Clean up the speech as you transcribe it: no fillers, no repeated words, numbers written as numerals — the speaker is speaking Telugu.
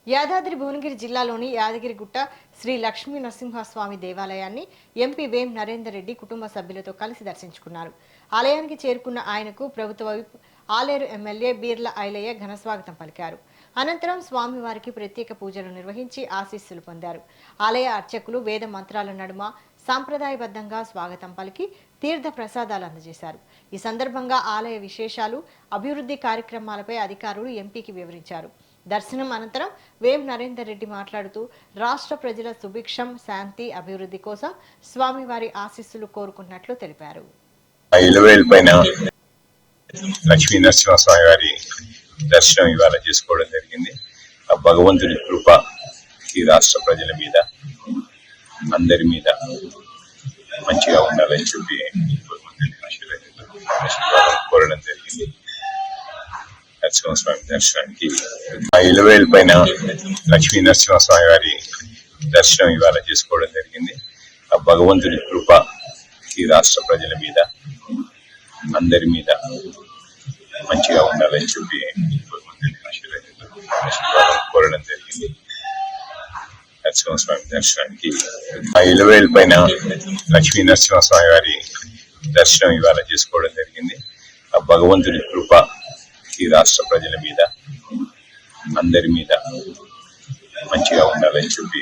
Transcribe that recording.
యాదాద్రి భువనగిరి జిల్లాలోని యాదగిరిగుట్ట శ్రీ లక్ష్మీ నరసింహస్వామి దేవాలయాన్ని ఎంపీ వేం నరేందర్ రెడ్డి కుటుంబ సభ్యులతో కలిసి దర్శించుకున్నారు. ఆలయానికి చేరుకున్న ఆయనకు ప్రభుత్వ విప్ ఆలేరు ఎమ్మెల్యే బీర్ల ఐలయ్య ఘనస్వాగతం పలికారు. అనంతరం స్వామివారికి ప్రత్యేక పూజలు నిర్వహించి ఆశీస్సులు పొందారు. ఆలయ అర్చకులు వేద మంత్రాల నడుమ సాంప్రదాయబద్ధంగా స్వాగతం పలికి తీర్థ ప్రసాదాలు అందజేశారు. ఈ సందర్భంగా ఆలయ విశేషాలు, అభివృద్ధి కార్యక్రమాలపై అధికారులు ఎంపీకి వివరించారు. దర్శనం అనంతరం వేం నరేందర్ రెడ్డి మాట్లాడుతూ రాష్ట్ర ప్రజల సుభిక్షం, శాంతి, అభివృద్ధి కోసం స్వామివారి ఆశీస్సులు కోరుకున్నట్లు తెలిపారు. లక్ష్మీ నరసింహస్వామి వారి దర్శనం ఇవాళ చేసుకోవడం జరిగింది. ఆ భగవంతుడి కృప ఈ రాష్ట్ర ప్రజల మీద, అందరి మీద మంచిగా ఉండాలని చెప్పి కోరడం జరిగింది. నరసింహస్వామి దర్శనానికి ఆ ఇలవేలు పైన లక్ష్మీ నరసింహస్వామి వారి దర్శనం ఇవాళ చేసుకోవడం జరిగింది. ఆ భగవంతుడి కృప ఈ రాష్ట్ర ప్రజల మీద, అందరి మీద మంచిగా ఉండాలని చెప్పి కోరడం జరిగింది. నరసింహస్వామి దర్శనానికి ఆ ఇలవేలు పైన లక్ష్మీ నరసింహస్వామి వారి దర్శనం ఇవాళ చేసుకోవడం జరిగింది. ఆ భగవంతుడి కృప ఈ రాష్ట్ర ప్రజల మీద, అందరి మీద మంచిగా ఉండాలని చెప్పి